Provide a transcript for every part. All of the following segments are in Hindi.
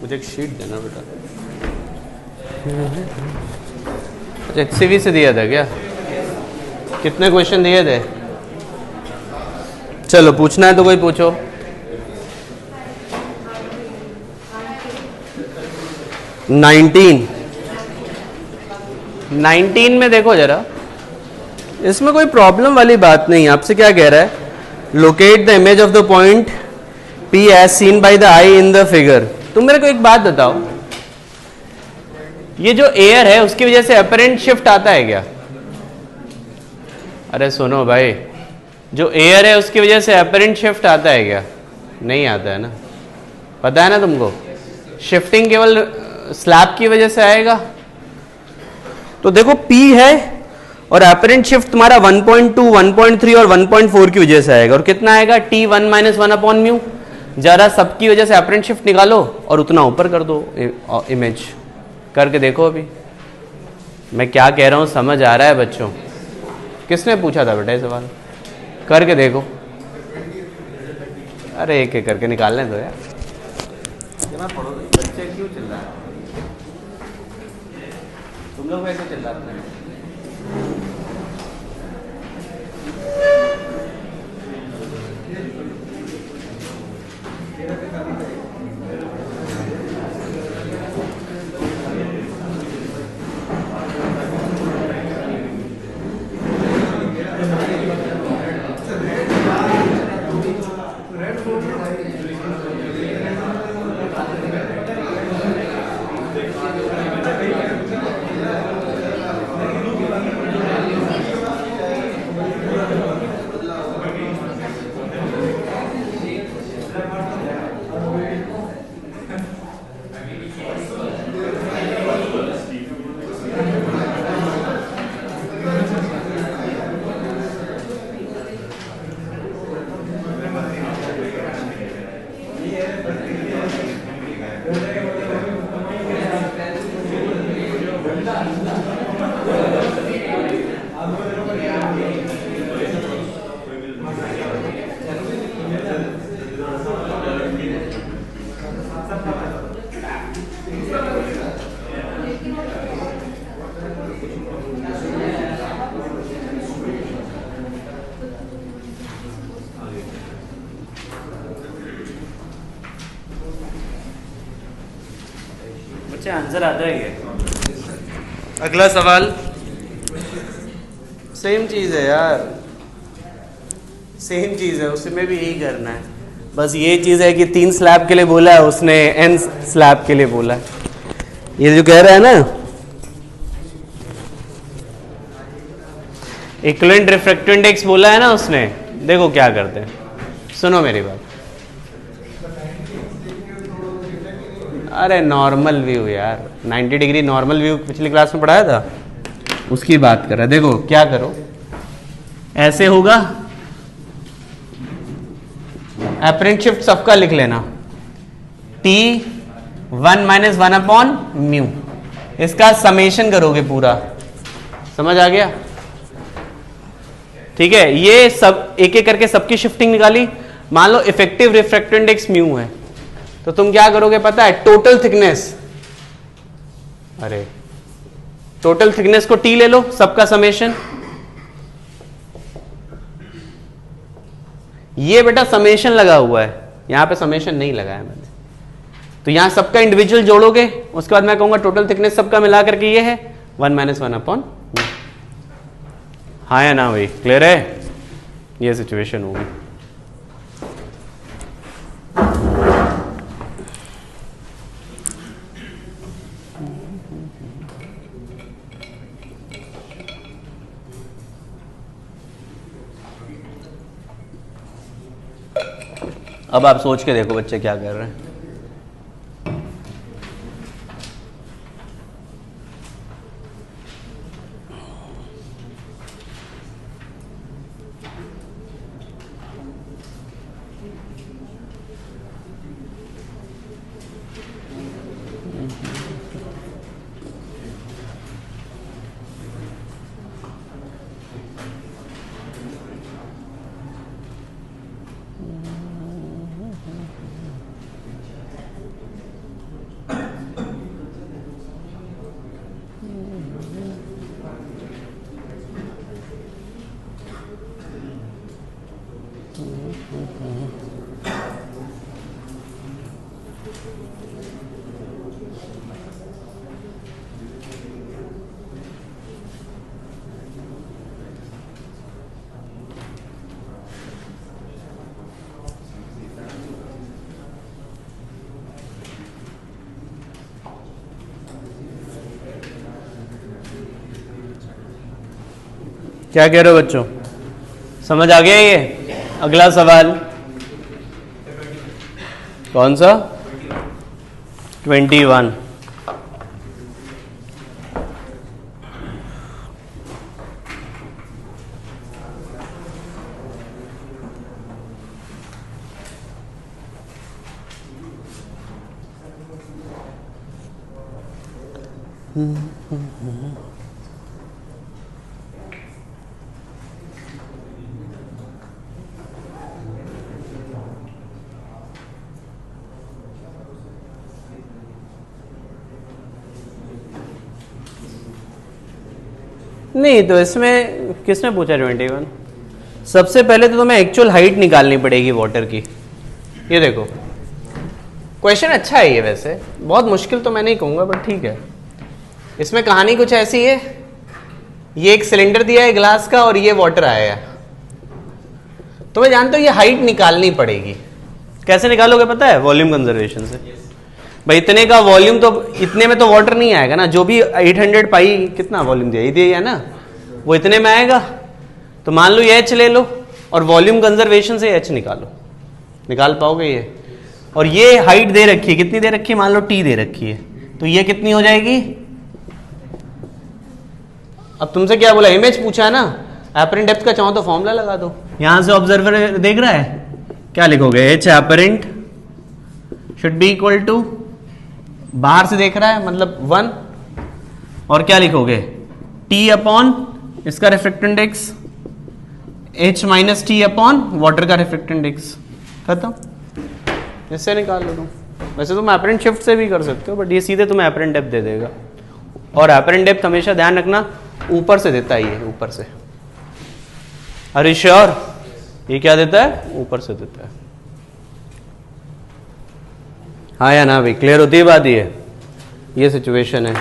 मुझे एक शीट देना बेटा। अच्छा HCV से दिया था क्या? कितने क्वेश्चन दिए थे? चलो पूछना है तो कोई पूछो। नाइनटीन में देखो जरा, इसमें कोई प्रॉब्लम वाली बात नहीं। आपसे क्या कह रहा है? Locate the image of the point P as seen by the eye in the figure. तुम मेरे को एक बात बताओ, ये जो एयर है उसकी वजह से अपरेंट शिफ्ट आता है क्या? अरे सुनो भाई, जो एयर है उसकी वजह से अपरेंट शिफ्ट आता है क्या? नहीं आता है ना, पता है ना तुमको। शिफ्टिंग केवल स्लैब की वजह से आएगा। तो देखो P है और अपरेंट शिफ्ट तुम्हारा 1.2, 1.3 और 1.4 की वजह से आएगा। और कितना आएगा? T1 - 1 upon mu. जरा सबकी वजह से अपरेंट शिफ्ट निकालो और उतना ऊपर कर दो इमेज। करके देखो अभी मैं क्या कह रहा हूं, समझ आ रहा है बच्चों? किसने पूछा था बेटा ये सवाल? करके देखो। अरे एक एक करके निकालने दो यार। बच्चे क्यों चिल्ला रहे? तुम लोग वैसे चिल्लाते हैं। बच्चे आंसर आता है क्या? अगला सवाल सेम चीज है यार, सेम चीज है, उसमें भी यही करना है। बस ये चीज है कि 3 स्लैब के लिए बोला है उसने, n स्लैब के लिए बोला है। ये जो कह रहा है ना, इक्विवेलेंट रिफ्रैक्टिव इंडेक्स बोला है ना उसने, देखो क्या करते हैं, सुनो मेरी बात। अरे नॉर्मल व्यू यार, 90 डिग्री नॉर्मल व्यू पिछली क्लास में पढ़ाया था, उसकी बात कर रहा है। देखो क्या करो, ऐसे होगा, अपरेंट शिफ्ट सबका लिख लेना, T1 - 1 अपॉन म्यू। इसका समेशन करोगे पूरा, समझ आ गया? ठीक है, ये सब एक एक करके सबकी शिफ्टिंग निकाली। मान लो इफेक्टिव रिफ्रैक्टिव इंडेक्स म्यू है, तो तुम क्या करोगे पता है? टोटल थिकनेस, अरे टोटल थिकनेस को T ले लो, सबका समेशन। ये बेटा समेशन लगा हुआ है, यहां पे समेशन नहीं लगाया मैंने, तो यहां सबका इंडिविजुअल जोड़ोगे, उसके बाद मैं कहूंगा टोटल थिकनेस सबका मिला करके ये है 1 - 1 अपॉन। हाँ या ना भाई, क्लियर है? ये सिचुएशन होगी। अब आप सोच के देखो बच्चे क्या कर रहे हैं। क्या कह रहे हो बच्चों, समझ आ गया ये? अगला सवाल कौन सा? 21। नहीं तो इसमें किसने पूछा 21? सबसे पहले तो तुम्हें एक्चुअल हाइट निकालनी पड़ेगी वाटर की। ये देखो क्वेश्चन अच्छा है ये, वैसे बहुत मुश्किल तो मैं नहीं कहूँगा बट ठीक है। इसमें कहानी कुछ ऐसी है, ये एक सिलेंडर दिया है ग्लास का और ये वाटर आया है। तुम्हें जानते हो ये हाइट निकालनी पड़ेगी। कैसे निकालोगे पता है? वॉल्यूम कंजर्वेशन से। भाई इतने का वॉल्यूम तो इतने में तो वाटर नहीं आएगा ना, जो भी 800 पाई कितना वॉल्यूम दिया, ये दिया ना, वो इतने में आएगा। तो मान लो ये H ले लो और वॉल्यूम कंजर्वेशन से H निकालो, निकाल पाओगे ये? और ये हाइट दे रखी है, कितनी दे रखी है? मान लो T दे रखी है, तो ये कितनी हो जाएगी? अब तुमसे क्या बोला, इमेज पूछा है ना, एपरेंट डेप्थ का चाहो तो फॉर्मूला लगा दो। यहां से ऑब्जर्वर देख रहा है, क्या लिखोगे? H apparent should be equal to, बाहर से देख रहा है मतलब 1, और क्या लिखोगे? T अपॉन इसका refractive index, H minus T upon water का रिफ्रैक्टेंट इंडेक्स। खत्म, इससे निकाल लो तुम। वैसे तुम एपरेंट शिफ्ट से भी कर सकते हो बट ये सीधे तुम्हें एपरेंट डेप्थ दे देगा। और एपरेंट डेप्थ हमेशा ध्यान रखना ऊपर से देता है, ये ऊपर से। अरे श्योर, ये क्या देता है? ऊपर से देता है। हाँ या ना भाई, क्लियर होती है बात? ये सिचुएशन है।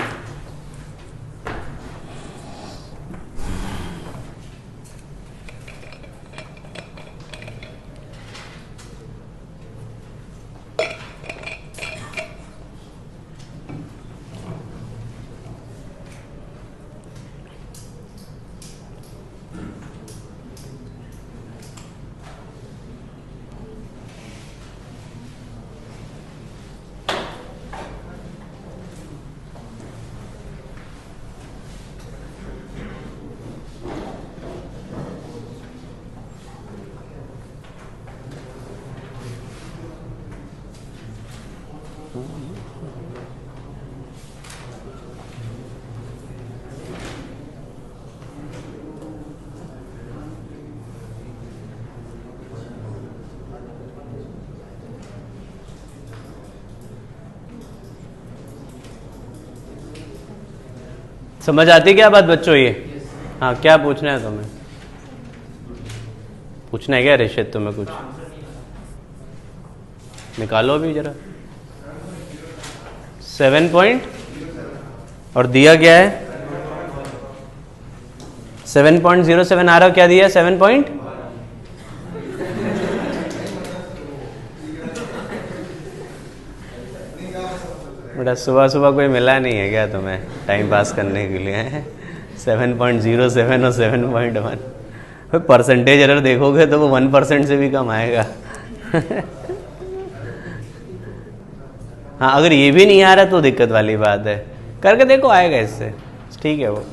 समझ आती क्या बात बच्चों ये? हाँ, क्या पूछना है तुम्हें? पूछना है क्या रिशित तुम्हें? कुछ निकालो अभी जरा। 7 पॉइंट और दिया क्या है? 7.07 आ रहा, क्या दिया? 7 पॉइंट। बेटा सुबह सुबह कोई मिला नहीं है क्या तुम्हें टाइम पास करने के लिए? 7.07 और 7.1। परसेंटेज एरर देखोगे तो वो 1% से भी कम आएगा। हाँ, अगर ये भी नहीं आ रहा तो दिक्कत वाली बात है। करके देखो, आएगा इससे, ठीक है। वो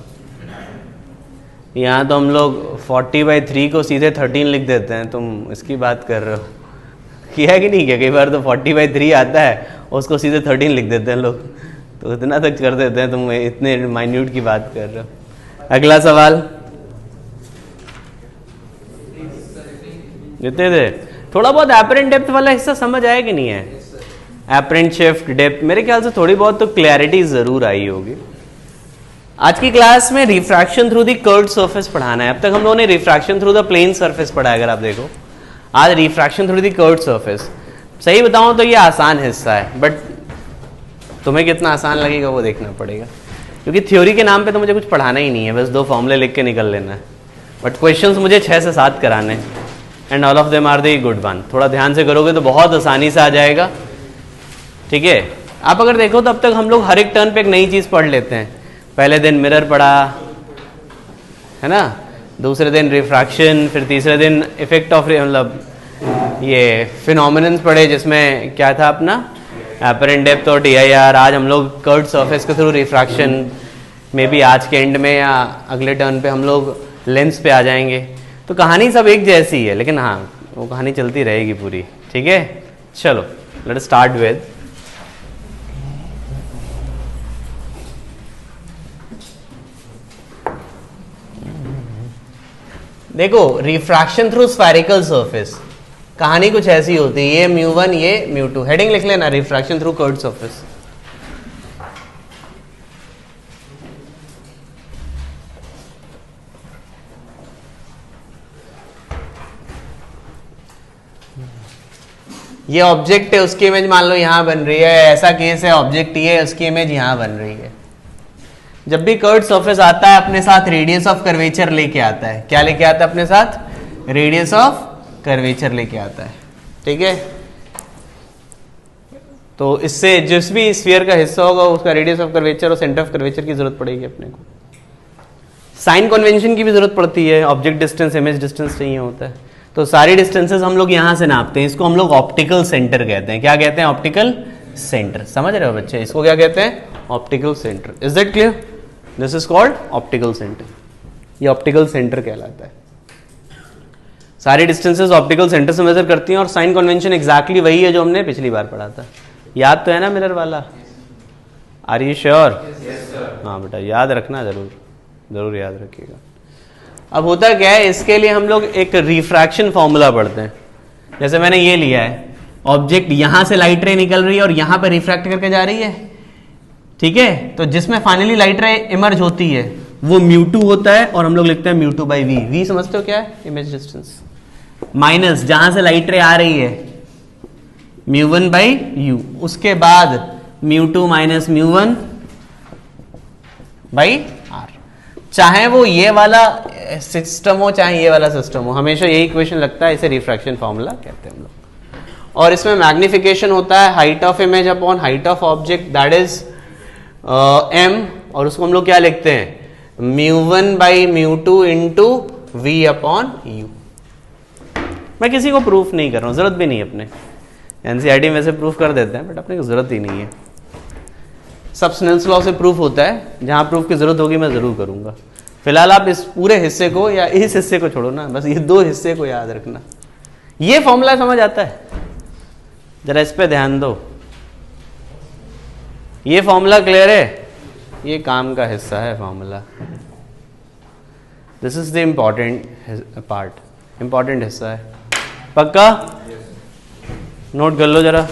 यहाँ तो हम लोग 40/3 को सीधे 13 लिख देते हैं, तुम इसकी बात कर रहे हो। किया है कि नहीं किया? कई बार तो 40/3 आता है, उसको सीधे 13 लिख देते हैं लोग, तो इतना तक कर देते हैं। तुम इतने माइन्यूट की बात कर रहे हो। अगला सवाल देते थे। थोड़ा बहुत एपरेंट डेप्थ वाला हिस्सा समझ आया कि नहीं है? एपरेंट शिफ्ट डेप्थ, मेरे ख्याल से थोड़ी बहुत तो क्लैरिटी जरूर आई होगी। आज की क्लास में refraction through the curved surface पढ़ाना है। अब तक हम लोगों ने refraction through the plane surface पढ़ा है। अगर आप देखो, आज refraction through the curved surface. सही बताऊं तो ये आसान हिस्सा है, बट तुम्हें कितना आसान लगेगा वो देखना पड़ेगा, क्योंकि थ्योरी के नाम पे तो मुझे कुछ पढ़ाना ही नहीं है, बस 2 फॉर्मूले लिख के निकल लेना है। बट क्वेश्चंस मुझे 6 से 7 कराने हैं, and all of them are the good one. थोड़ा ध्यान से करोगे तो बहुत आसानी से आ जाएगा, ठीक है। आप अगर देखो तो अब तक हम लोग हर एक टर्न पे एक नई चीज़ पढ़ लेते हैं। पहले दिन मिरर पढ़ा है ना, दूसरे दिन रिफ्रैक्शन, फिर तीसरे दिन इफेक्ट ऑफ मतलब ये फिनोमिनन्स पढ़े जिसमें क्या था अपना एपरेंट डेप्थ और DIR। आज हम लोग कर्व्ड सरफेस के थ्रू रिफ्रैक्शन, मे बी आज के एंड में या अगले टर्न पे हम लोग लेंस पे आ जाएंगे। तो कहानी सब एक जैसी है, लेकिन हाँ वो कहानी चलती रहेगी पूरी, ठीक है। चलो लेट स्टार्ट विद देखो रिफ्रैक्शन थ्रू स्फेरिकल सरफेस, कहानी कुछ ऐसी होती है, ये μ1 ये μ2, हेडिंग लिख लेना रिफ्रैक्शन थ्रू कर्व्ड सरफेस। ये ऑब्जेक्ट है, उसकी इमेज मान लो यहां बन रही है, ऐसा केस है ऑब्जेक्ट ये है, उसकी इमेज यहां बन रही है। जब भी कर्व्ड सरफेस आता है अपने साथ रेडियस ऑफ कर्वेचर लेके आता है। क्या लेके आता है अपने साथ? रेडियस ऑफ कर्वेचर लेके आता है, ठीक है। तो इससे जिस भी स्फीयर का हिस्सा होगा उसका रेडियस ऑफ कर्वेचर और सेंटर ऑफ कर्वेचर की जरूरत पड़ेगी अपने को। साइन कन्वेंशन की भी जरूरत पड़ती है, ऑब्जेक्ट डिस्टेंस इमेज डिस्टेंस चाहिए होता है। तो सारी डिस्टेंसेस हम लोग यहां से नापते हैं, इसको हम लोग ऑप्टिकल सेंटर कहते हैं। क्या कहते हैं? Optical centre. समझ रहे हो बच्चे? इसको क्या कहते हैं? Optical centre. Is that clear? This is called optical centre. ये ऑप्टिकल सेंटर कहलाता है। सारी डिस्टेंसेस ऑप्टिकल सेंटर से मेजर करती हैं और साइन कन्वेंशन एग्जैक्टली वही है जो हमने पिछली बार पढ़ा था। याद तो है ना मिरर वाला? Are you sure? हाँ बेटा याद रखना, जरूर जरूर याद रखिएगा। अब होता क्या है, इसके लिए हम लोग एक रिफ्रैक्शन फॉर्मूला पढ़ते हैं। जैसे मैंने ये लिया है, ऑब्जेक्ट यहां से लाइट रे निकल रही है और यहां पर रिफ्रैक्ट करके जा रही है, ठीक है। तो जिसमें फाइनली लाइट रे इमर्ज होती है वो μ2 होता है और हम लोग लिखते हैं μ2/v। v समझते हो क्या है? Image distance. माइनस जहां से लाइट रे आ रही है μ1/u, उसके बाद μ2 माइनस μ1/r। चाहे वो ये वाला सिस्टम हो चाहे ये वाला सिस्टम हो, हमेशा यही इक्वेशन लगता है, इसे रिफ्रैक्शन फॉर्मूला कहते हैं हम लोग। और इसमें मैग्निफिकेशन होता है height of image upon height of object, that is m, और उसको हम लोग क्या लिखते हैं? μ1/μ2 इंटू v अपॉन u। मैं किसी को प्रूफ नहीं कर रहा हूं, जरूरत भी नहीं है। अपने एनसीईआरटी में वैसे प्रूफ कर देते हैं, बट अपने को जरूरत ही नहीं है। सब स्नेल्स लॉ से प्रूफ होता है, जहां प्रूफ की जरूरत होगी मैं जरूर करूंगा। फिलहाल आप इस पूरे हिस्से को या इस हिस्से को छोड़ो ना, बस ये दो हिस्से को याद रखना। ये फॉर्मूला समझ आता है? जरा इस पे ध्यान दो। ये फॉर्मूला क्लियर है? ये काम का हिस्सा है formula. This is the important part, important हिस्सा है। पक्का? नोट कर लो जरा।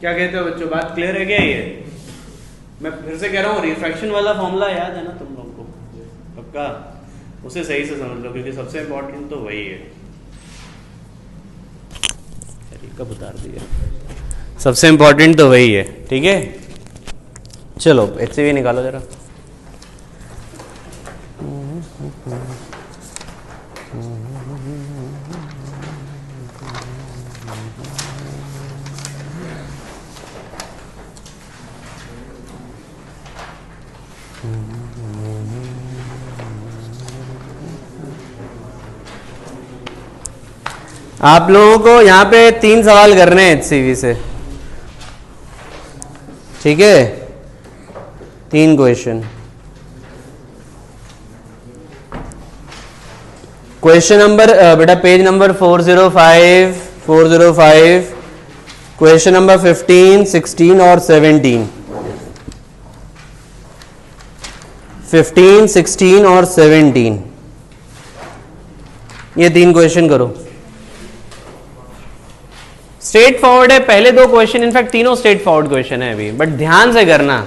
क्या कहते हो बच्चों, बात क्लियर है क्या ये? मैं फिर से कह रहा हूँ, रिफ्रैक्शन वाला फॉर्मूला याद है ना तुम लोग को? पक्का उसे सही से समझ लो, क्योंकि सबसे इम्पोर्टेंट तो वही है। कब उतार दिया? सबसे इम्पोर्टेंट तो वही है, ठीक है। चलो HCV निकालो जरा। आप लोगों को यहाँ पे 3 सवाल करने हैं HCV से, ठीक है? 3 क्वेश्चन। क्वेश्चन नंबर बेटा पेज नंबर 405 क्वेश्चन नंबर 15, 16 और 17। 15, 16 और 17, ये 3 क्वेश्चन करो। स्ट्रेट फॉरवर्ड है, पहले 2 क्वेश्चन इनफैक्ट तीनों स्ट्रेट फॉरवर्ड क्वेश्चन है अभी, बट ध्यान से करना।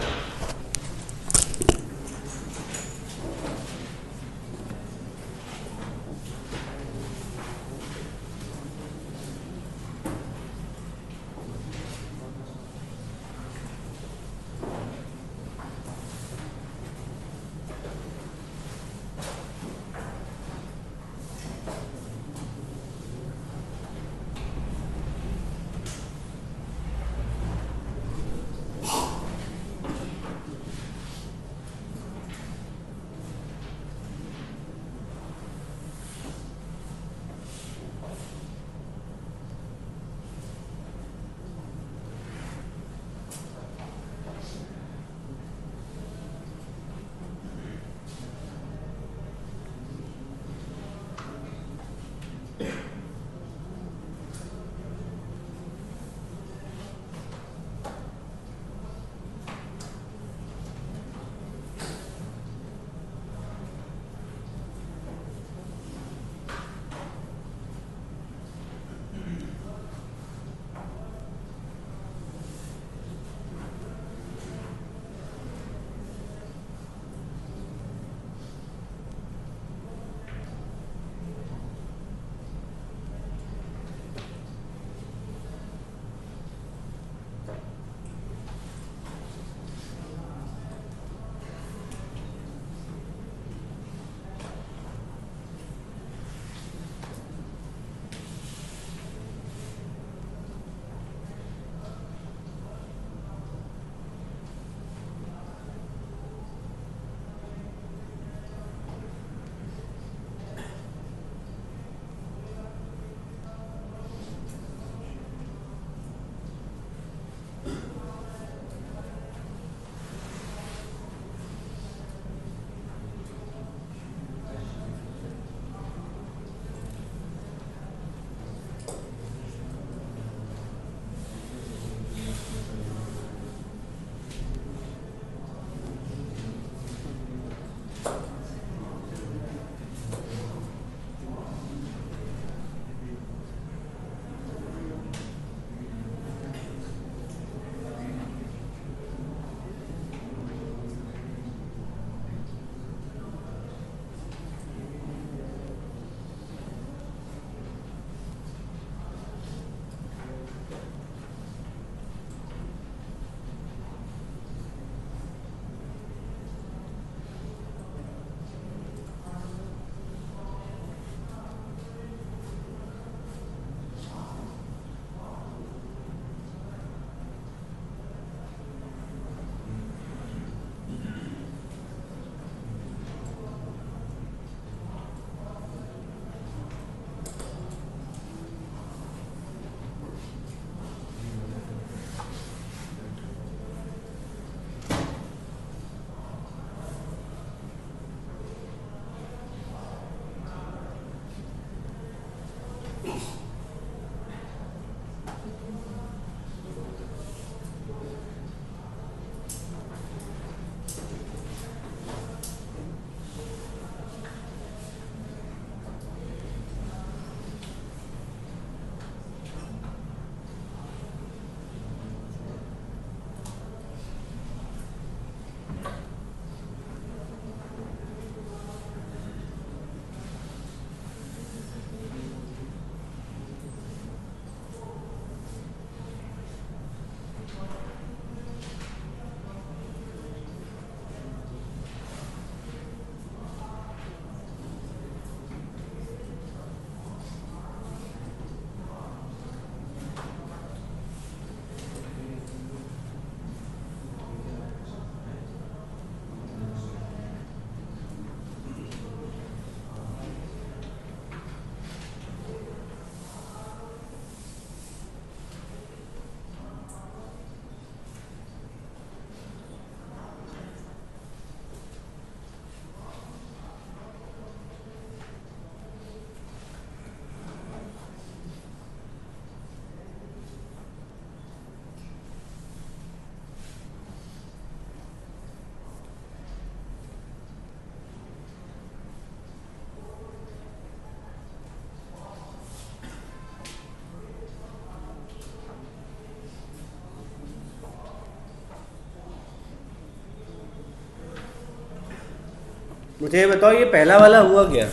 मुझे ये बताओ, ये पहला वाला हुआ क्या?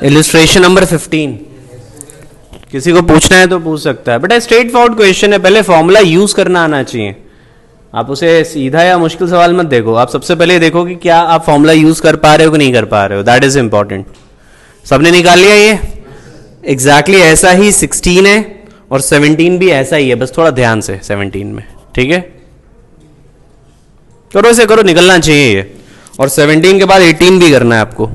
Illustration number 15। किसी को पूछना है तो पूछ सकता है, बेटा स्ट्रेट फॉरवर्ड क्वेश्चन है, पहले फॉर्मूला यूज करना आना चाहिए। आप उसे सीधा या मुश्किल सवाल मत देखो, आप सबसे पहले देखो कि क्या आप फॉर्मूला यूज कर पा रहे हो कि नहीं कर पा रहे हो, दैट इज इंपॉर्टेंट। सबने निकाल लिया ये? एग्जैक्टली ऐसा ही 16 है और 17 भी ऐसा ही है, बस थोड़ा ध्यान से 17 में, ठीक है? करो इसे, करो, निकलना चाहिए ये। और 17 के बाद 18 भी करना है आपको।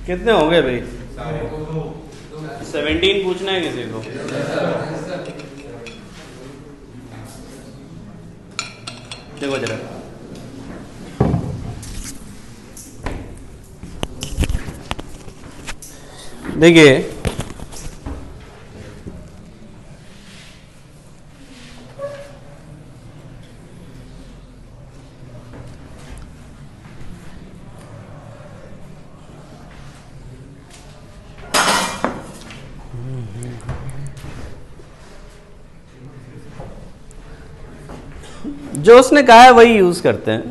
कितने हो गए भाई? 17 पूछना है किसी को? देखो जरा, देखिए जो उसने कहा है वही यूज करते हैं।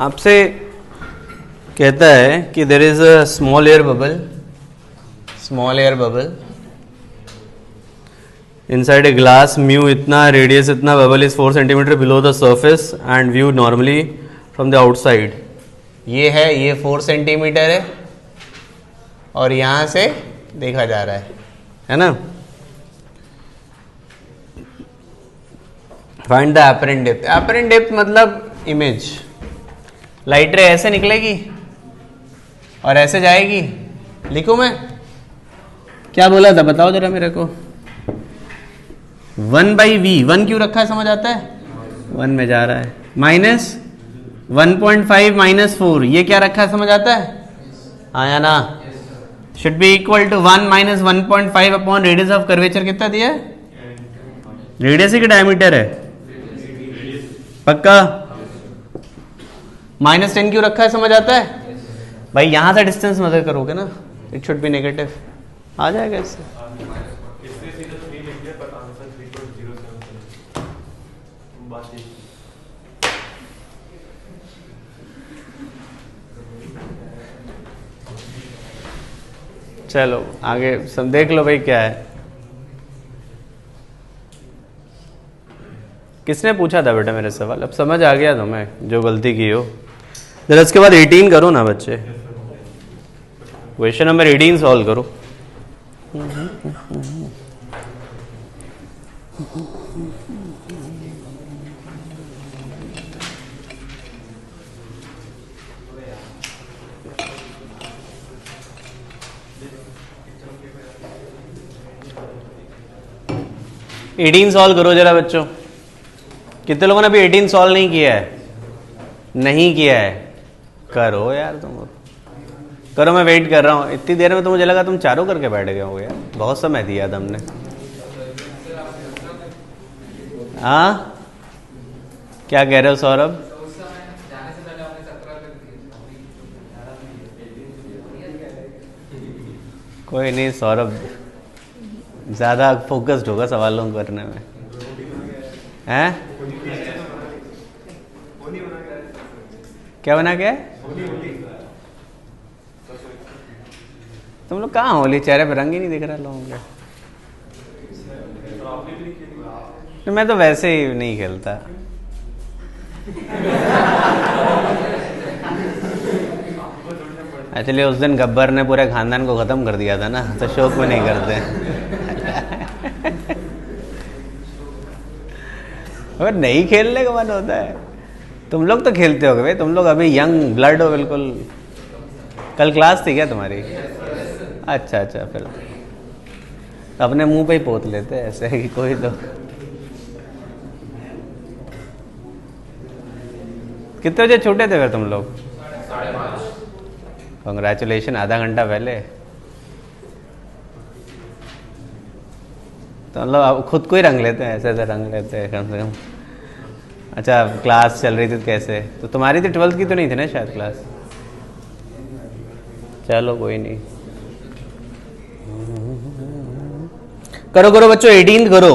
आपसे कहता है कि there is a small air bubble inside a glass, mu इतना, रेडियस इतना, bubble is 4 centimetre below the surface and view normally from the outside. ये है, ये 4 सेंटीमीटर है और यहां से देखा जा रहा है ना। Find the apparent depth. Apparent depth मतलब इमेज। लाइट रे ऐसे निकलेगी और ऐसे जाएगी। लिखूं मैं? क्या बोला था बताओ जरा मेरे को। 1/v, 1 क्यों रखा है समझ आता है? 1 में जा रहा है। माइनस 1.5 माइनस 4, ये क्या रखा है समझ आता है? आया ना? Should be equal to 1 minus 1.5 upon radius of curvature. कितना दिया है? रेडियस ही का डायमीटर है पक्का। -10 क्यों रखा है समझ आता है? भाई यहां से डिस्टेंस मेजर करोगे ना, इट शुड बी नेगेटिव। आ जाएगा इससे। चलो आगे सब देख लो भाई क्या है। किसने पूछा था बेटा मेरे सवाल? अब समझ आ गया तुम्हें जो गलती की हो। जरा इसके बाद 18 करो ना बच्चे। क्वेश्चन नंबर 18 सॉल्व करो। एटीन सॉल्व करो जरा बच्चों। कितने लोगों ने अभी 18 सॉल्व नहीं किया है? नहीं किया है? करो यार तुम, करो, मैं वेट कर रहा हूँ। इतनी देर में तो मुझे लगा तुम चारों करके बैठ गए हो यार, बहुत समय दिया था हमने। हाँ क्या कह रहे हो सौरभ? कोई नहीं, सौरभ ज्यादा फोकस्ड होगा सवालों को करने में। हैं? क्या बना क्या? तुम लोग कहाँ होली? चेहरे पे रंग ही नहीं दिख रहा लोगों के। मैं तो वैसे ही नहीं खेलता। एक्चुअली उस दिन गब्बर ने पूरे खानदान को ख़त्म कर दिया था ना, तो शौक में नहीं करते। और नहीं खेलने का मन होता है। तुम लोग तो खेलते होगे भाई, तुम लोग अभी यंग ब्लड हो बिल्कुल। कल क्लास थी क्या तुम्हारी? अच्छा अच्छा, फिर अपने मुंह पे ही पोत लेते हैं ऐसे कि कोई तो। कितने बजे छूटे थे फिर तुम लोग? 5:30। कंग्रेचुलेशन, आधा घंटा पहले। तो मतलब अब खुद को ही रंग लेते हैं, ऐसे ऐसे रंग लेते हैं कम से कम। अच्छा, क्लास चल रही थी तो कैसे? तो तुम्हारी तो 12th की तो नहीं थी ना शायद क्लास? चलो कोई नहीं। करो करो बच्चों, 18th करो।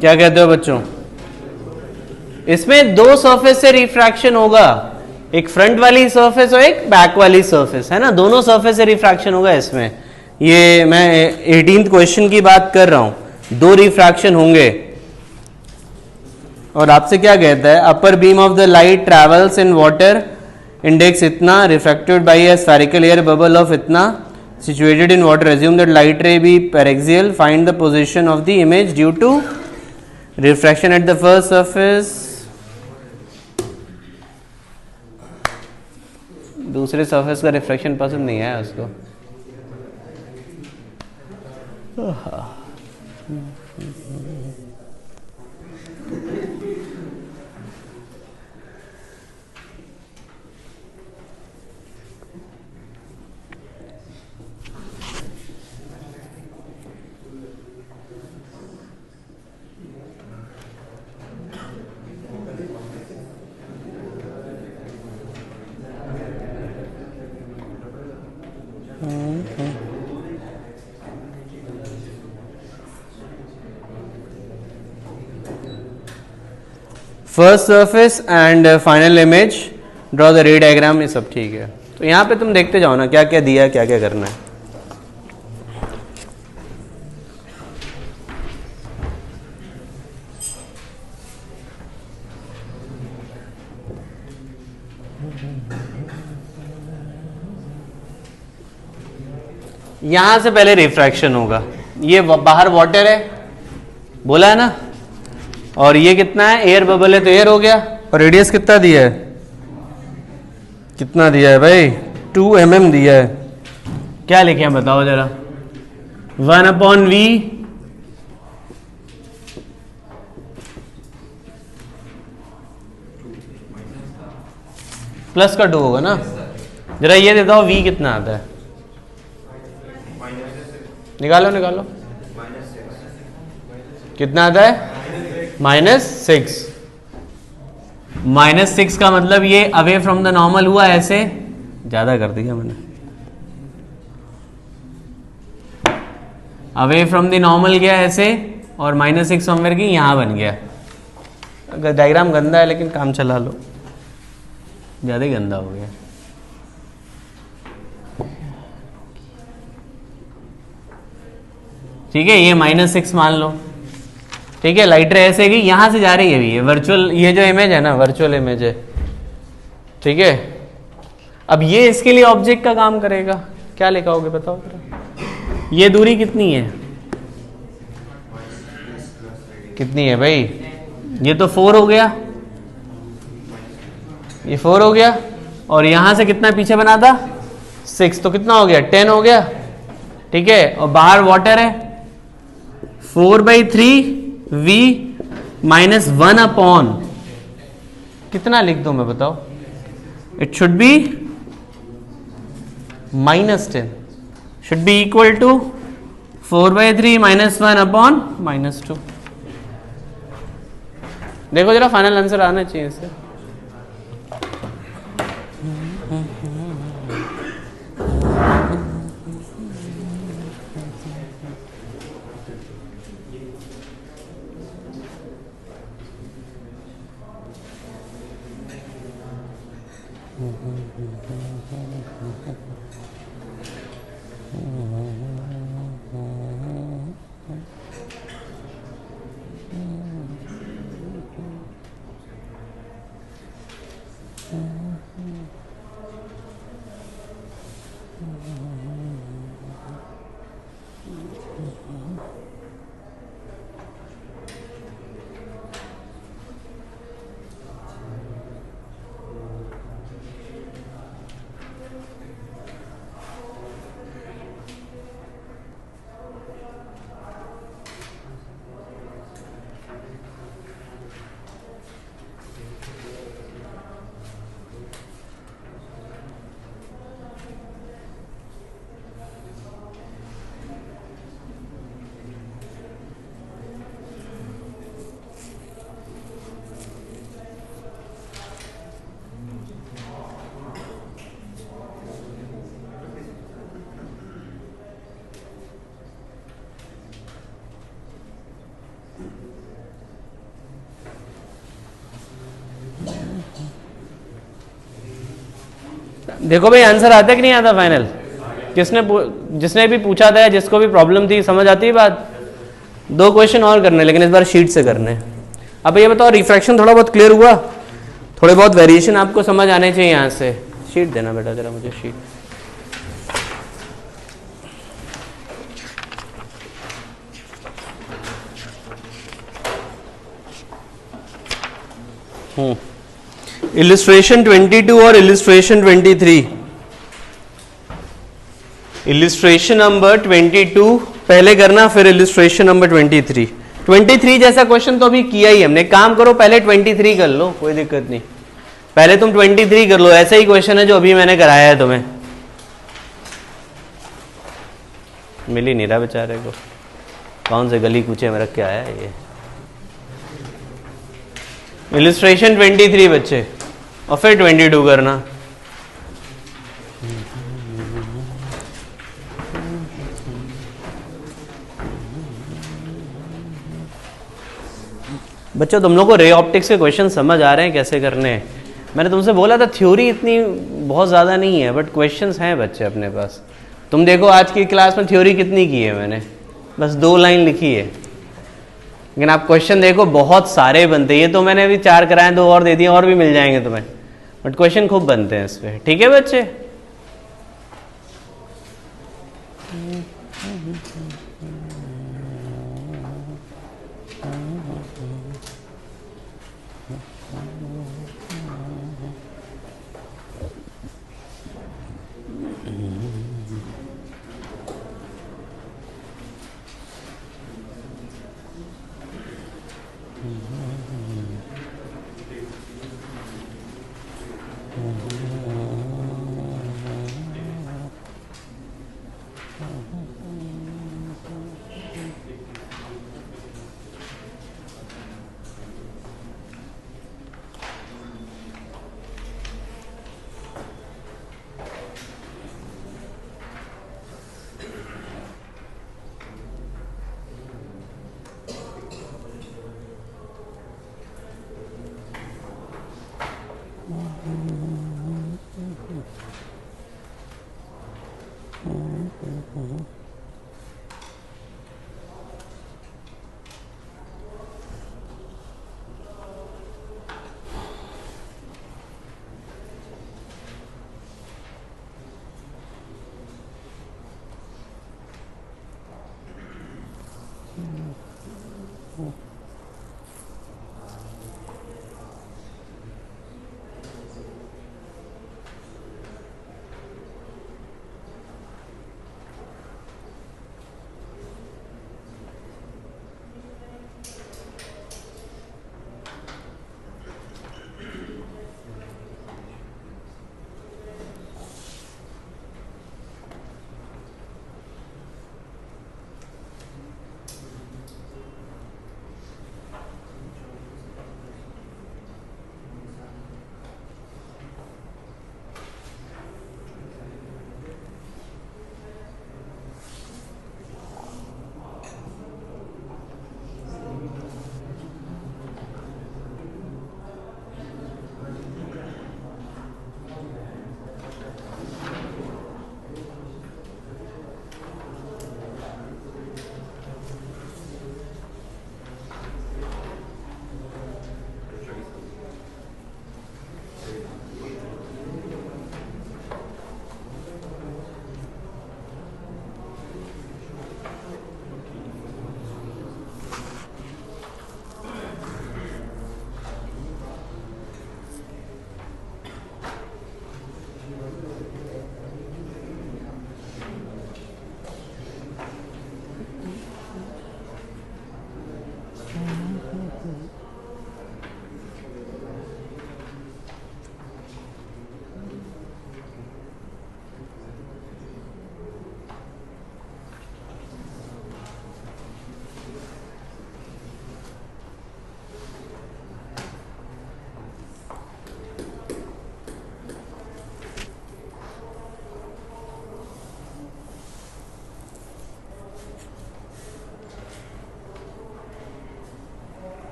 क्या कहते हो बच्चों? इसमें दो सरफेस से रिफ्रैक्शन होगा, एक फ्रंट वाली सरफेस और एक बैक वाली सरफेस, है ना? दोनों सरफेस से रिफ्रैक्शन होगा इसमें। ये मैं 18th क्वेश्चन की बात कर रहा हूं। दो रिफ्रैक्शन होंगे। और आपसे क्या कहता है? Upper beam of the light travels in water, index इतना, refracted by a spherical air bubble of इतना, situated in water, assume that light ray be paraxial, find the position of the image due to refraction at the first surface, दूसरे सरफेस का रिफ्रैक्शन पसंद नहीं है उसको। First surface and final image, draw the रे डायग्राम, ये सब ठीक है। तो यहाँ पे तुम देखते जाओ ना क्या क्या दिया है, क्या क्या करना है। यहां से पहले रिफ्रैक्शन होगा। ये बाहर वाटर है बोला है ना, और ये कितना है? एयर बबल है तो एयर हो गया। और रेडियस कितना दिया है? कितना दिया है भाई? 2 mm दिया है। क्या लिखे हैं बताओ जरा? 1/v प्लस का 2 होगा ना। जरा ये देता हूँ v कितना आता है, निकालो निकालो। कितना आता है? -6। -6 का मतलब ये अवे फ्रॉम द नॉर्मल हुआ, ऐसे ज्यादा कर दिया मैंने। अवे फ्रॉम द नॉर्मल गया ऐसे, और -6 समवेयर की यहां बन गया। अगर डायग्राम गंदा है लेकिन काम चला लो, ज़्यादा ही गंदा हो गया। ठीक है, ये -6 मान लो। ठीक है, लाइट रे ऐसे कि यहां से जा रही है, ये वर्चुअल, ये जो इमेज है ना वर्चुअल इमेज है। ठीक है, अब ये इसके लिए ऑब्जेक्ट का काम करेगा। क्या लिखाओगे बताओ जरा। ये दूरी कितनी है, कितनी है भाई? ये तो 4 हो गया, ये 4 हो गया, और यहां से कितना पीछे बना था 6, तो कितना हो गया 10 हो गया। ठीक है, और बाहर वाटर है 4/3 v -1 अपॉन कितना लिख दूं मैं बताओ? It should be -10, should be equal to 4/3 -1 upon -2। देखो जरा फाइनल आंसर आना चाहिए इससे। देखो भाई आंसर आता है कि नहीं आता फाइनल? जिसने भी पूछा था, जिसको भी प्रॉब्लम थी, समझ आती है बात? 2 क्वेश्चन और करने, लेकिन इस बार शीट से करने। अब ये बताओ रिफ्रैक्शन थोड़ा बहुत क्लियर हुआ? थोड़े बहुत वेरिएशन आपको समझ आने चाहिए। यहाँ से शीट देना बेटा जरा मुझे, शीट। इलिस्ट्रेशन 22 और इलिस्ट्रेशन 23। इलिस्ट्रेशन नंबर 22 पहले करना, फिर इलिस्ट्रेशन नंबर 23। 23 जैसा क्वेश्चन तो अभी किया ही हमने। काम करो पहले 23 कर लो, कोई दिक्कत नहीं। पहले तुम 23 कर लो, ऐसा ही क्वेश्चन है जो अभी मैंने कराया है तुम्हें। मिल ही नहीं रहा बेचारे को, कौन से गली कूचे में रख के आया है ये। इलिस्ट्रेशन 23 बच्चे, और फिर 22 करना। बच्चों तुम लोग को रे ऑप्टिक्स के क्वेश्चन समझ आ रहे हैं कैसे करने हैं? मैंने तुमसे बोला था थ्योरी इतनी बहुत ज़्यादा नहीं है, बट क्वेश्चंस हैं बच्चे अपने पास। तुम देखो आज की क्लास में थ्योरी कितनी की है मैंने, बस 2 लाइन लिखी है, लेकिन आप क्वेश्चन देखो बहुत सारे बनते हैं। ये तो मैंने अभी 4 कराए, 2 और दे दिए, और भी मिल जाएंगे तुम्हें, बट क्वेश्चन खूब बनते हैं इस पर। ठीक है बच्चे?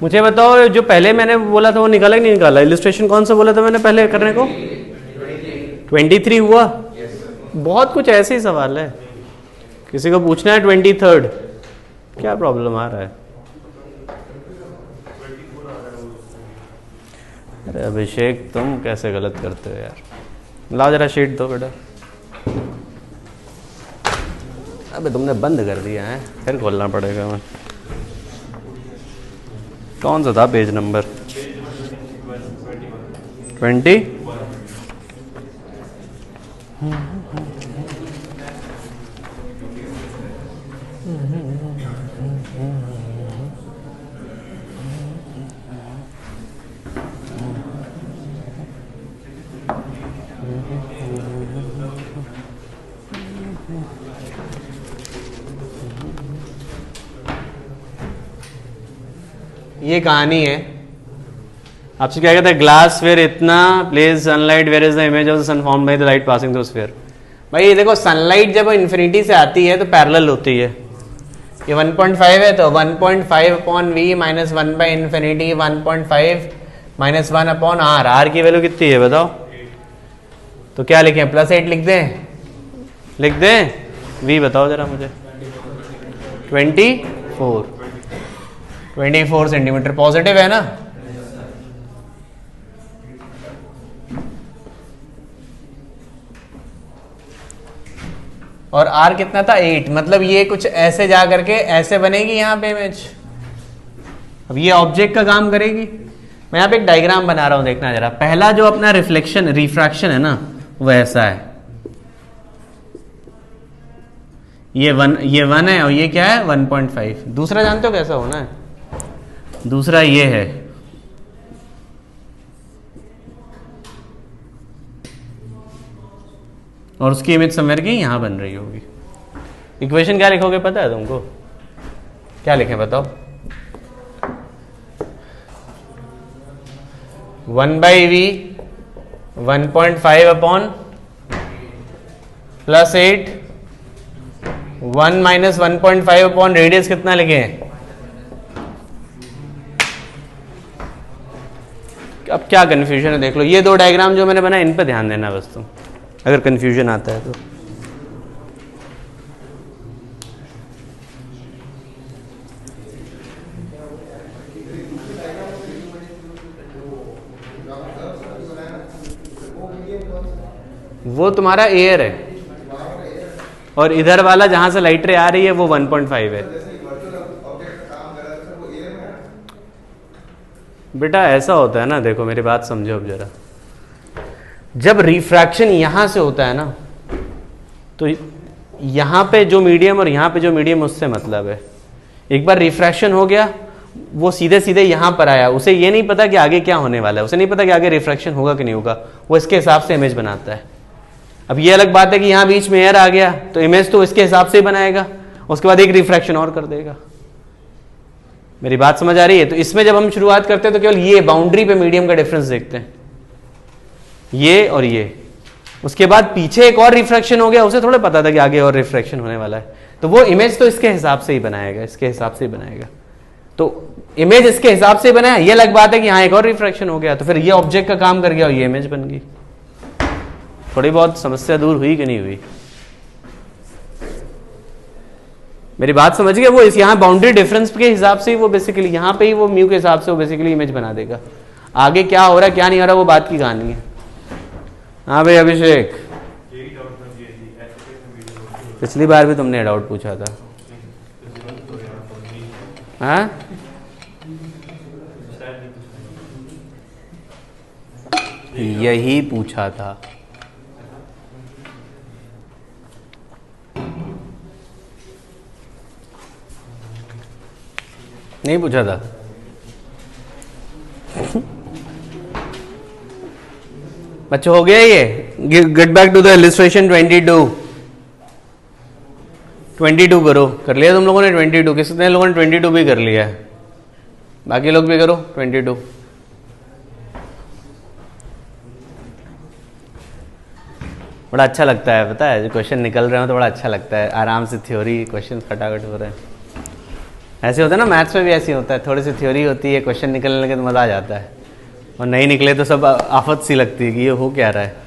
मुझे बताओ जो पहले मैंने बोला था वो निकाला कि नहीं निकाला? इलिस्ट्रेशन कौन सा बोला था मैंने पहले करने को? 23 हुआ। बहुत कुछ ऐसे ही सवाल है, किसी को पूछना है 23rd, क्या प्रॉब्लम आ रहा है? अरे अभिषेक तुम कैसे गलत करते हो यार, लाओ जरा शीट दो बेटा। अबे तुमने बंद कर दिया है, फिर खोलना पड़ेगा। मैं कौन सा था पेज नंबर? 20। ये कहानी है। आपसे क्या कहता है? ग्लास स्फीयर इतना place sunlight where is the image of the sun formed by the light passing through sphere. भाई ये देखो, सनलाइट जब इन्फिनिटी से आती है तो पैरेलल होती है। ये 1.5 है तो 1.5 upon v minus 1 by infinity 1.5 minus 1 upon r। r की वैल्यू कितनी है बताओ? तो क्या लिखें? +8 लिख दें? लिख दें? v बताओ जरा मुझे। 24 सेंटीमीटर पॉजिटिव है ना? और r कितना था? 8। मतलब ये कुछ ऐसे जा करके ऐसे बनेगी यहाँ पे इमेज। अब ये ऑब्जेक्ट का काम करेगी। मैं यहाँ पे एक डायग्राम बना रहा हूं, देखना जरा। पहला जो अपना रिफ्रैक्शन है ना, वो ऐसा है। ये 1 है और ये क्या है? 1.5। दूसरा जानते हो कैसा होना है? दूसरा ये है, और उसकी इमेज समवेयर की यहां बन रही होगी। इक्वेशन क्या लिखोगे पता है तुमको? क्या लिखें बताओ? 1/v 1.5 upon +8 1 minus 1.5 upon radius कितना लिखें? अब क्या कंफ्यूजन है देख लो। ये दो डायग्राम जो मैंने बनाया इन पे ध्यान देना बस तुम, अगर कंफ्यूजन आता है तो। वो तुम्हारा एयर है, और इधर वाला जहां से लाइट रे आ रही है वो 1.5 है। बेटा ऐसा होता है ना, देखो मेरी बात समझो अब जरा। जब रिफ्रैक्शन यहां से होता है ना, तो यहां पे जो मीडियम और यहां पे जो मीडियम, उससे मतलब है। एक बार रिफ्रैक्शन हो गया, वो सीधे सीधे यहां पर आया, उसे ये नहीं पता कि आगे क्या होने वाला है, उसे नहीं पता कि आगे रिफ्रैक्शन होगा कि नहीं होगा, वो इसके हिसाब से इमेज बनाता है। अब ये अलग बात है कि यहां बीच में एयर आ गया तो इमेज तो इसके हिसाब से ही बनाएगा, उसके बाद एक रिफ्रैक्शन और कर देगा। मेरी बात समझ आ रही है? तो इसमें जब हम शुरुआत करते हैं तो केवल ये बाउंड्री पे मीडियम का डिफरेंस देखते हैं, ये और ये। उसके बाद पीछे एक और रिफ्रैक्शन हो गया, उसे थोड़ा पता था कि आगे और रिफ्रैक्शन होने वाला है, तो वो इमेज तो इसके हिसाब से ही बनाएगा, इसके हिसाब से ही बनाएगा। तो इमेज इसके हिसाब से बनाया, ये अलग बात है कि यहाँ एक और रिफ्रैक्शन हो गया तो फिर ये ऑब्जेक्ट का काम कर गया और ये इमेज बन गई। थोड़ी बहुत समस्या दूर हुई कि नहीं हुई? मेरी बात समझ गए? वो इस यहाँ बाउंड्री डिफरेंस के हिसाब से ही वो बेसिकली यहाँ पे ही वो म्यू के हिसाब से वो बेसिकली इमेज बना देगा। आगे क्या हो रहा है क्या नहीं हो रहा वो बात की कहानी है। हाँ भाई अभिषेक, पिछली बार भी तुमने डाउट पूछा था। हाँ यही पूछा था। नहीं पूछा था? बच्चों हो गया ये? Get back to the illustration 22 करो। कर लिया तुम लोगों ने 22? कितने लोगों ने 22 भी कर लिया है? बाकी लोग भी करो 22। बड़ा अच्छा लगता है पता है, जो क्वेश्चन निकल रहे हो तो बड़ा अच्छा लगता है। आराम से थ्योरी क्वेश्चन फटाफट हो रहे हैं। ऐसे होता है ना, मैथ्स में भी ऐसे होता है, थोड़ी सी थ्योरी होती है, क्वेश्चन निकलने लगे तो मज़ा आ जाता है, और नहीं निकले तो सब आफत सी लगती है कि ये हो क्या रहा है।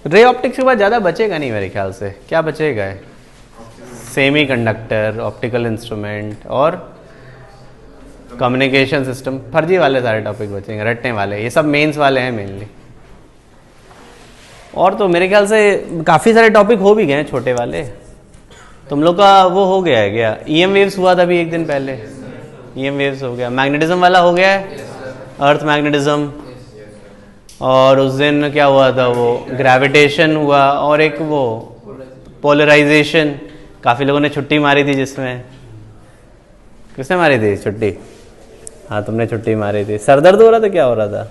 रे ऑप्टिक्स के बाद ज़्यादा बचेगा नहीं मेरे ख्याल से। क्या बचेगा है? सेमी कंडक्टर, ऑप्टिकल इंस्ट्रूमेंट और कम्युनिकेशन सिस्टम। फर्जी वाले सारे टॉपिक बचेंगे, रटने वाले, ये सब मेंस वाले हैं मेनली। और तो मेरे ख्याल से काफ़ी सारे टॉपिक हो भी गए हैं छोटे वाले। तुम लोग का वो हो गया है क्या? ईएम वेव्स हुआ था अभी एक दिन पहले, ईएम वेव्स हो गया। मैग्नेटिज्म वाला हो गया है, अर्थ मैग्नेटिज्म। और उस दिन क्या हुआ था, वो ग्रेविटेशन हुआ, और एक वो पोलराइजेशन। काफ़ी लोगों ने छुट्टी मारी थी, जिसमें किसने मारी थी छुट्टी? हाँ तुमने छुट्टी मारी थी। सर दर्द हो रहा था, क्या हो रहा था?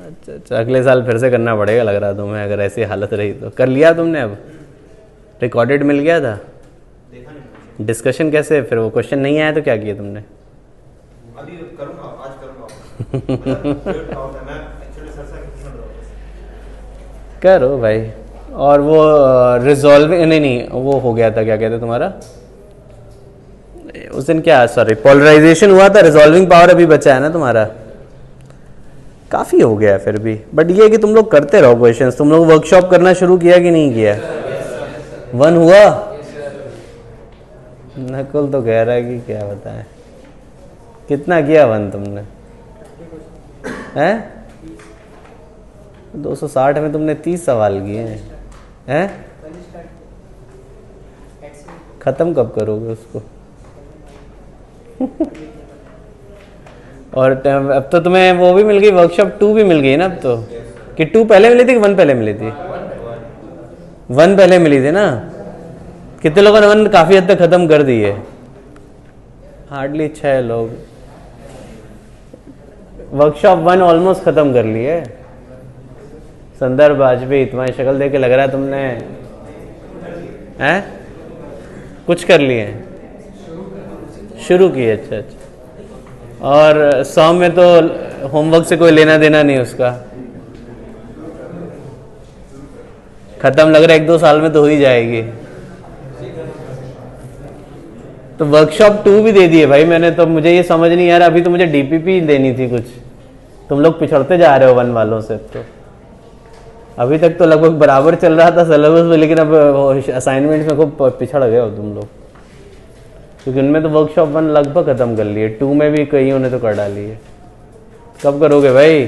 अच्छा अच्छा, अगले साल फिर से करना पड़ेगा लग रहा तुम्हें, अगर ऐसी हालत रही तो। कर लिया तुमने? अब रिकॉर्डेड मिल गया था? डिस्कशन कैसे? फिर वो क्वेश्चन नहीं आया तो क्या किया तुमने? अभी करूंगा, आज करूंगा। करो भाई। और वो रिजॉल्विंग, नहीं वो हो गया था, क्या कहते तुम्हारा उस दिन, क्या, सॉरी, पोलराइजेशन हुआ था। रिजॉल्विंग पावर अभी बचा है ना तुम्हारा, काफ़ी हो गया है फिर भी। बट ये है कि तुम लोग करते रहो क्वेश्चंस। तुम लोग वर्कशॉप करना शुरू किया कि नहीं किया? वन हुआ? नकुल तो कह रहा है कि क्या बताएं, कितना किया वन तुमने? हैं 260 में तुमने 30 सवाल किए हैं। खत्म कब करोगे उसको? और अब तो तुम्हें वो भी मिल गई, वर्कशॉप 2 भी मिल गई ना अब तो। कि 2 पहले मिली थी कि 1 पहले मिली थी? 1 पहले मिली थी ना। कितने लोगों ने 1 काफ़ी हद तक ख़त्म कर दी है? हार्डली 6 लोग। वर्कशॉप 1 ऑलमोस्ट ख़त्म कर ली है। संदर्भ वाजपेयी, तुम्हारी शक्ल देख के लग रहा है तुमने हैं कुछ कर लिए हैं, शुरू किए। अच्छा अच्छा। और 100 में तो होमवर्क से कोई लेना देना नहीं उसका, खत्म लग रहा है 1-2 साल में तो हो ही जाएगी। तो वर्कशॉप 2 भी दे दी है भाई मैंने तो। मुझे ये समझ नहीं आ रहा, अभी तो मुझे डीपीपी देनी थी कुछ। तुम लोग पिछड़ते जा रहे हो 1 वालों से। तो अभी तक तो लगभग बराबर चल रहा था सिलेबस में, लेकिन अब असाइनमेंट्स में खूब पिछड़ गए हो तुम लोग, क्योंकि उनमें तो वर्कशॉप 1 लगभग खत्म कर लिए, 2 में भी कईयों ने तो कर डाली है। कब करोगे भाई?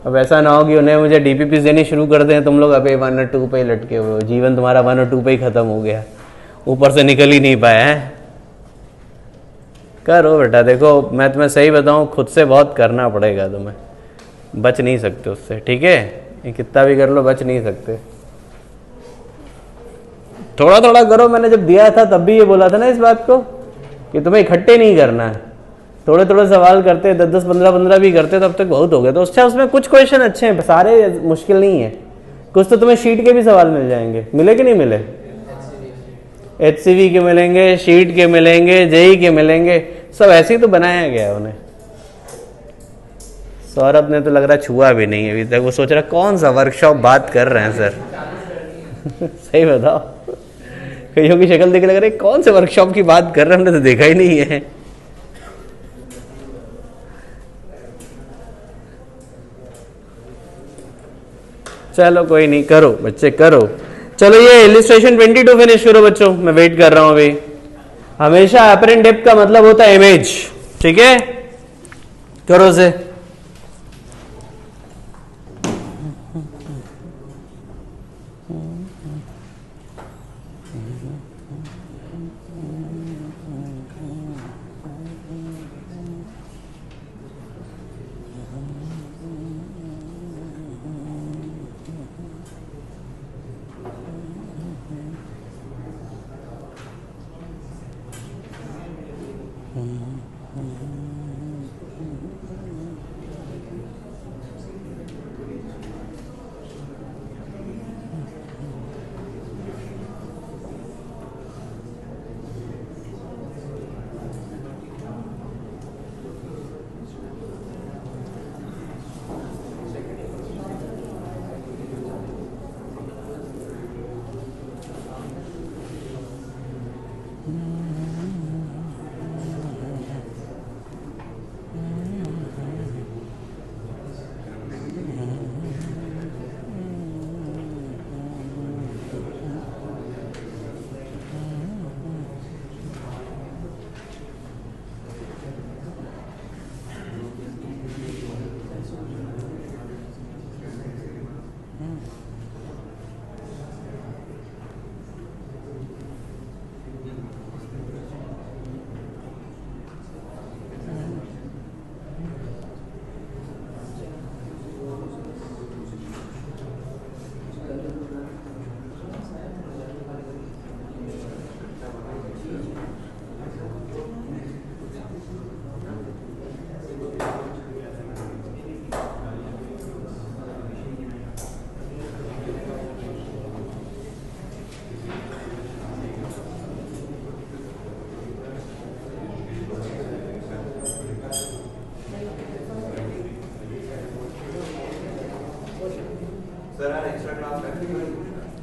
अब ऐसा ना हो कि उन्हें मुझे डीपीपी देनी शुरू कर दें, तुम लोग अभी 1 और 2 पे ही लटके हुए हो। जीवन तुम्हारा 1 और 2 पे ही खत्म हो गया, ऊपर से निकल ही नहीं पाया है। करो बेटा। देखो मैं तुम्हें सही बताऊं, खुद से बहुत करना पड़ेगा तुम्हें, बच नहीं सकते उससे, ठीक है? ये कितना भी कर लो बच नहीं सकते। थोड़ा थोड़ा करो। मैंने जब दिया था तब भी ये बोला था ना इस बात को कि तुम्हें इकट्ठे नहीं करना है, थोड़े थोड़े सवाल करते, 10-10, 15-15 भी करते, तब तक बहुत हो गया। तो अच्छा, उसमें कुछ क्वेश्चन अच्छे हैं, सारे मुश्किल नहीं है। कुछ तो तुम्हें शीट के भी सवाल मिल जाएंगे। मिले कि नहीं मिले? HCV के मिलेंगे, शीट के मिलेंगे, जेई के मिलेंगे, सब ऐसे ही तो बनाया गया है उन्हें। सौरभ ने तो लग रहा छुआ भी नहीं अभी तक, वो सोच रहा कौन सा वर्कशॉप बात कर रहे हैं सर। सही बताओ, कईयों की शक्ल देख लग रहा है कौन से वर्कशॉप की बात कर रहे हैं, हमने तो देखा ही नहीं है। चलो कोई नहीं, करो बच्चे करो। चलो ये इलिस्ट्रेशन 22 फिनिश करो बच्चों, मैं वेट कर रहा हूं अभी। हमेशा अपरेंट डेप्थ का मतलब होता है इमेज, ठीक है? करो से।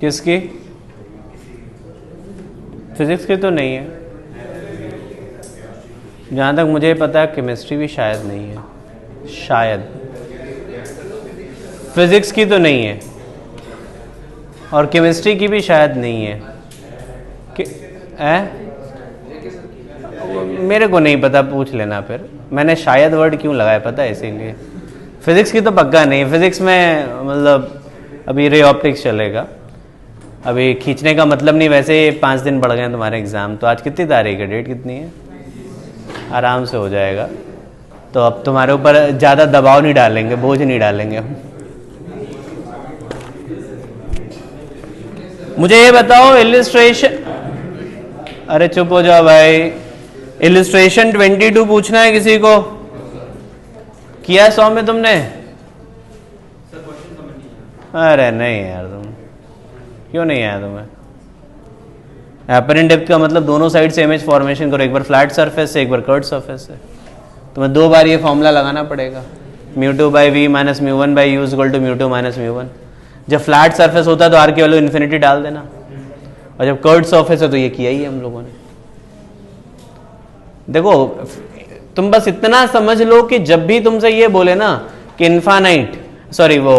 किसकी? फिजिक्स की तो नहीं है, जहाँ तक मुझे पता है केमिस्ट्री भी शायद नहीं है, शायद फिजिक्स की तो नहीं है और केमिस्ट्री की भी शायद नहीं है मेरे को नहीं पता, पूछ लेना फिर। मैंने शायद वर्ड क्यों लगाया पता है, इसीलिए। फिजिक्स की तो पक्का नहीं है, फिजिक्स में मतलब अभी रे ऑप्टिक्स चलेगा, अभी खींचने का मतलब नहीं, वैसे 5 दिन बढ़ गए हैं तुम्हारे एग्ज़ाम। तो आज कितनी तारीख है, डेट कितनी है? आराम से हो जाएगा, तो अब तुम्हारे ऊपर ज़्यादा दबाव नहीं डालेंगे, बोझ नहीं डालेंगे हम। मुझे ये बताओ इलिस्ट्रेशन, अरे चुप हो जाओ भाई, इलिस्ट्रेशन 22 पूछना है किसी को? किया 100 में तुमने? अरे नहीं यार, तुम क्यों नहीं आया तुम्हें? एपरेंट डेप्थ का मतलब दोनों साइड से इमेज फॉर्मेशन करो, एक बार फ्लैट सरफेस से, एक बार कर्व्ड सरफेस से। तुम्हें 2 बार ये फॉर्मूला लगाना पड़ेगा, μ2/v minus μ1/u equal to μ2 minus μ1। जब फ्लैट सरफेस होता है तो आर की वैल्यू इन्फिनिटी डाल देना, और जब कर्व्ड सरफेस है तो ये किया ही है हम लोगों ने। देखो तुम बस इतना समझ लो कि जब भी तुमसे ये बोले ना कि इनफाइनाइट, सॉरी वो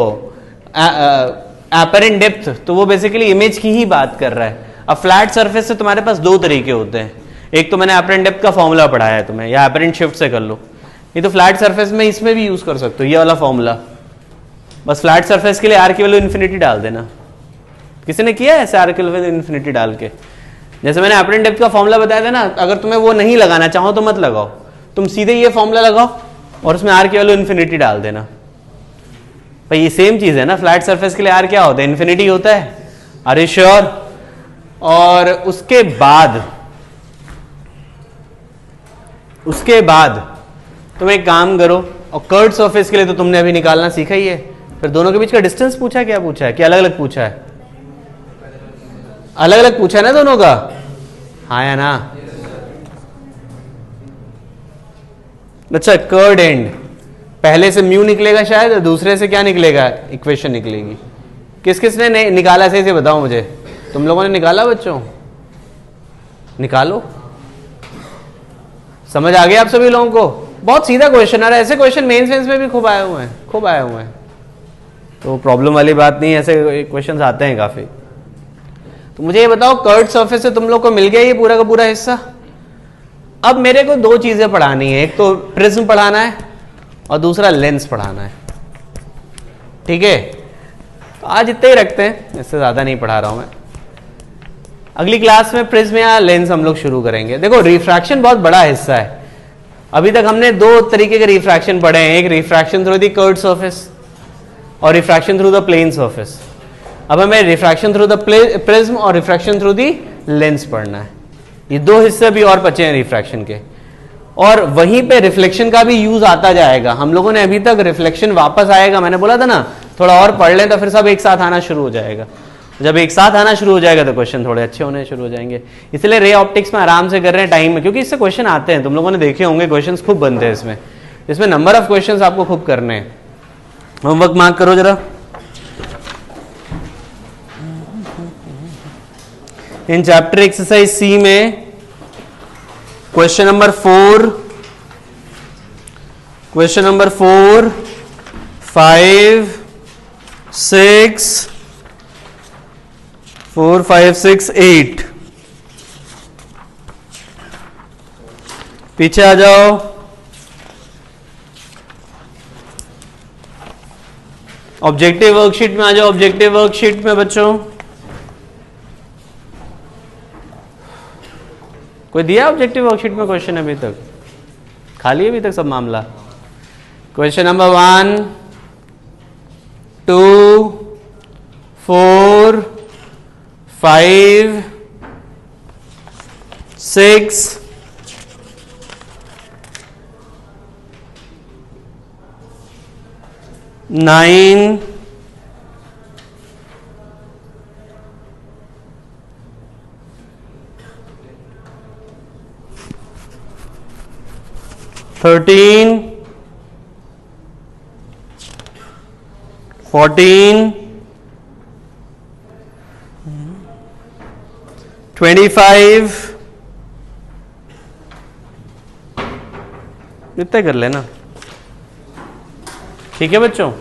एपरेंट डेप्थ, तो वो बेसिकली इमेज की ही बात कर रहा है। अब फ्लैट सरफेस से तुम्हारे पास 2 तरीके होते हैं, एक तो मैंने एपरेंट डेप्थ का फॉर्मूला पढ़ाया है तुम्हें, या एपरेंट शिफ्ट से कर लो। ये तो फ्लैट सरफेस में इसमें भी यूज कर सकते हो, ये वाला फॉर्मूला। बस फ्लैट सरफेस के लिए आर की वैल्यू इन्फिनिटी डाल देना। किसी ने किया है ऐसे आर की वैल्यू इन्फिनिटी डाल के? जैसे मैंने एपरेंट डेप्थ का फॉर्मूला बताया था ना, अगर तुम्हें वो नहीं लगाना चाहो तो मत लगाओ, तुम सीधे ये फॉर्मूला लगाओ और उसमें आर की वैल्यू इन्फिनिटी डाल देना। भाई ये सेम चीज है ना, फ्लैट सरफेस के लिए आर क्या होता है? इन्फिनिटी होता है। Are you sure? और उसके बाद तुम एक काम करो, और कर्व्ड सरफेस के लिए तो तुमने अभी निकालना सीखा ही है, फिर दोनों के बीच का डिस्टेंस पूछा है, क्या पूछा है, कि अलग अलग पूछा है? अलग अलग पूछा है ना दोनों का, हाँ या ना? अच्छा, कर्व्ड एंड पहले से म्यू निकलेगा शायद, और दूसरे से क्या निकलेगा? इक्वेशन निकलेगी। किस किस ने निकाला, सही से बताओ मुझे। तुम लोगों ने निकाला बच्चों? निकालो, समझ आ गया आप सभी लोगों को? बहुत सीधा क्वेश्चन आ रहा है, ऐसे क्वेश्चन मेंस में भी खूब आए हुए हैं, तो प्रॉब्लम वाली बात नहीं है, ऐसे क्वेश्चंस आते हैं काफी। तो मुझे ये बताओ, कर्व्ड सरफेस से तुम लोग को मिल गया ये पूरा का पूरा हिस्सा। अब मेरे को 2 चीजें पढ़ानी है, एक तो प्रिज्म पढ़ाना है और दूसरा लेंस पढ़ाना है, ठीक है? तो आज इतने ही रखते हैं, इससे ज्यादा नहीं पढ़ा रहा हूं मैं। अगली क्लास में प्रिज्म या लेंस हम लोग शुरू करेंगे। देखो रिफ्रैक्शन बहुत बड़ा हिस्सा है। अभी तक हमने 2 तरीके के रिफ्रैक्शन पढ़े हैं, एक refraction through the curved surface और refraction through the plane surface. अब हमें रिफ्रैक्शन थ्रू द प्रिज्म और रिफ्रैक्शन थ्रू द लेंस पढ़ना है। ये 2 हिस्से भी और बचे हैं रिफ्रैक्शन के, और वहीं पे रिफ्लेक्शन का भी यूज आता जाएगा। हम लोगों ने अभी तक रिफ्लेक्शन वापस आएगा, मैंने बोला था ना, थोड़ा और पढ़ लें तो फिर सब एक साथ आना शुरू हो जाएगा। जब एक साथ आना शुरू हो जाएगा तो क्वेश्चन थोड़े अच्छे होने शुरू हो जाएंगे। इसलिए रे ऑप्टिक्स में आराम से कर रहे हैं टाइम में, क्योंकि इससे क्वेश्चन आते हैं, तुम लोगों ने देखे होंगे, क्वेश्चंस खूब बनते हैं इसमें नंबर ऑफ क्वेश्चंस आपको खूब करने हैं। होमवर्क मार्क करो जरा। इन चैप्टर एक्सरसाइज सी में क्वेश्चन नंबर 4, 5, 6, 4, 5, 6, 8। पीछे आ जाओ। ऑब्जेक्टिव वर्कशीट में आ जाओ। ऑब्जेक्टिव वर्कशीट में बच्चों कोई दिया ऑब्जेक्टिव वर्कशीट में क्वेश्चन? अभी तक खाली है अभी तक सब मामला। क्वेश्चन नंबर 1, 2, 4, 5, 6, 9, 13, 14, 25 इतने कर लेना। ठीक है बच्चों।